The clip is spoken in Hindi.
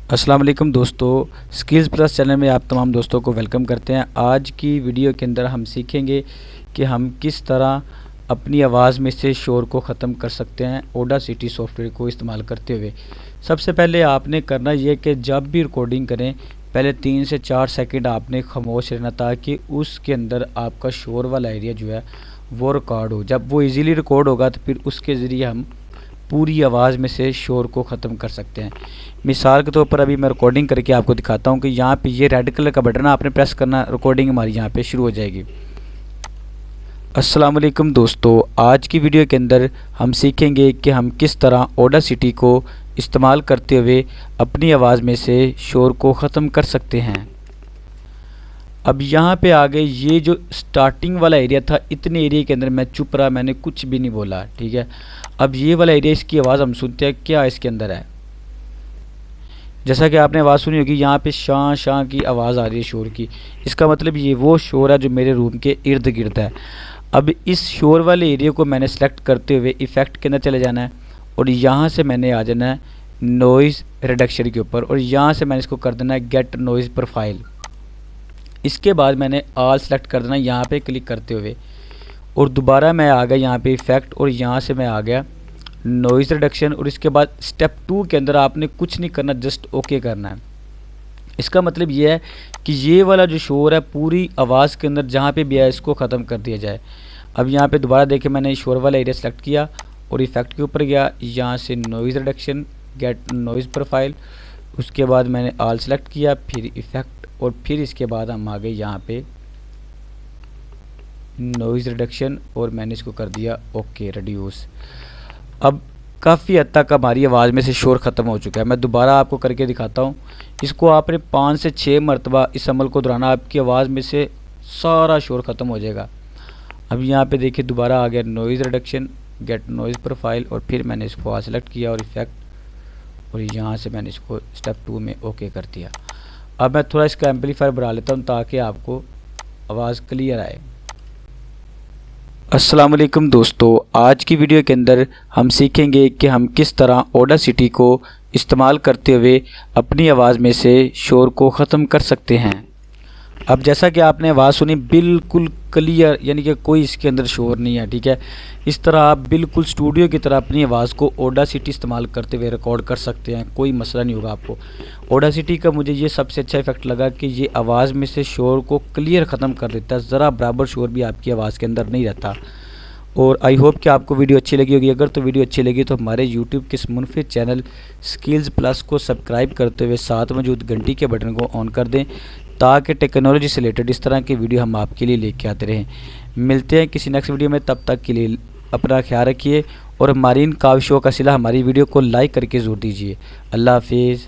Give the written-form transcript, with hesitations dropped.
अस्सलाम वालेकुम दोस्तों, स्किल्स प्लस चैनल में आप तमाम दोस्तों को वेलकम करते हैं। आज की वीडियो के अंदर हम सीखेंगे कि हम किस तरह अपनी आवाज़ में से शोर को ख़त्म कर सकते हैं ऑडासिटी सॉफ्टवेयर को इस्तेमाल करते हुए। सबसे पहले आपने करना ये कि जब भी रिकॉर्डिंग करें पहले 3 से 4 सेकंड आपने खामोश रहना, ताकि उसके अंदर आपका शोर वाला एरिया जो है वो रिकॉर्ड हो। जब वो इजीली रिकॉर्ड होगा तो फिर उसके ज़रिए हम पूरी आवाज़ में से शोर को ख़त्म कर सकते हैं। मिसाल के तौर पर अभी मैं रिकॉर्डिंग करके आपको दिखाता हूँ कि यहाँ पे ये रेड कलर का बटन आपने प्रेस करना, रिकॉर्डिंग हमारी यहाँ पे शुरू हो जाएगी। अस्सलाम वालेकुम दोस्तों, आज की वीडियो के अंदर हम सीखेंगे कि हम किस तरह ऑडासिटी को इस्तेमाल करते हुए अपनी आवाज़ में से शोर को ख़त्म कर सकते हैं। अब यहाँ पे आगे ये जो स्टार्टिंग वाला एरिया था, इतने एरिया के अंदर मैं चुप रहा, मैंने कुछ भी नहीं बोला, ठीक है। अब ये वाला एरिया, इसकी आवाज़ हम सुनते हैं क्या इसके अंदर है। जैसा कि आपने आवाज़ सुनी होगी, यहाँ पे शां शां की आवाज़ आ रही है शोर की। इसका मतलब ये वो शोर है जो मेरे रूम के इर्द गिर्द है। अब इस शोर वाले एरिया को मैंने सेलेक्ट करते हुए इफ़ेक्ट के अंदर चले जाना है और यहाँ से मैंने आ जाना है नॉइज़ रिडक्शन के ऊपर, और यहाँ से मैंने इसको कर देना है गेट नॉइज़ प्रोफाइल। इसके बाद मैंने ऑल सेलेक्ट कर देना यहाँ पे क्लिक करते हुए, और दोबारा मैं आ गया यहाँ पे इफ़ेक्ट, और यहाँ से मैं आ गया नॉइज़ रिडक्शन। और इसके बाद स्टेप 2 के अंदर आपने कुछ नहीं करना, जस्ट ओके करना है। इसका मतलब ये है कि ये वाला जो शोर है पूरी आवाज़ के अंदर जहाँ पे भी है इसको ख़त्म कर दिया जाए। अब यहाँ पे दोबारा देखें, मैंने शोर वाला एरिया सेलेक्ट किया और इफ़ेक्ट के ऊपर गया, यहाँ से noise reduction, get noise profile. उसके बाद मैंने ऑल सेलेक्ट किया, फिर इफ़ेक्ट, और फिर इसके बाद हम आ गए यहाँ पे नॉइज़ रिडक्शन, और मैंने इसको कर दिया ओके रिड्यूस। अब काफ़ी हद तक हमारी आवाज़ में से शोर ख़त्म हो चुका है। मैं दोबारा आपको करके दिखाता हूँ। इसको आपने 5 से 6 मरतबा इस अमल को दोहराना, आपकी आवाज़ में से सारा शोर ख़त्म हो जाएगा। अब यहाँ पे देखिए दोबारा आ गया noise reduction, get noise profile, और फिर मैंने इसको सेलेक्ट किया और इफ़ेक्ट, और यहाँ से मैंने इसको स्टेप 2 में ओके कर दिया। अब मैं थोड़ा इसका एम्पलीफायर बढ़ा लेता हूँ ताकि आपको आवाज़ क्लियर आए। अस्सलाम वालेकुम दोस्तों, आज की वीडियो के अंदर हम सीखेंगे कि हम किस तरह ऑडासिटी को इस्तेमाल करते हुए अपनी आवाज़ में से शोर को ख़त्म कर सकते हैं। अब जैसा कि आपने आवाज़ सुनी बिल्कुल क्लियर, यानी कि कोई इसके अंदर शोर नहीं है, ठीक है। इस तरह आप बिल्कुल स्टूडियो की तरह अपनी आवाज़ को ऑडासिटी इस्तेमाल करते हुए रिकॉर्ड कर सकते हैं, कोई मसला नहीं होगा आपको। ऑडासिटी का मुझे ये सबसे अच्छा इफेक्ट लगा कि ये आवाज़ में से शोर को क्लियर ख़त्म कर देता है, ज़रा बराबर शोर भी आपकी आवाज़ के अंदर नहीं रहता। और आई होप कि आपको वीडियो अच्छी लगी होगी। अगर तो वीडियो अच्छी लगी तो हमारे यूट्यूब के इस मुनफिद चैनल स्किल्स प्लस को सब्सक्राइब करते हुए साथ मौजूद घंटी के बटन को ऑन कर दें, ताकि टेक्नोलॉजी से रिलेटेड इस तरह की वीडियो हम आपके लिए लेके आते रहें। मिलते हैं किसी नेक्स्ट वीडियो में, तब तक के लिए अपना ख्याल रखिए, और हमारी इन काविशों का सिला हमारी वीडियो को लाइक करके ज़रूर दीजिए। अल्लाह हाफिज़।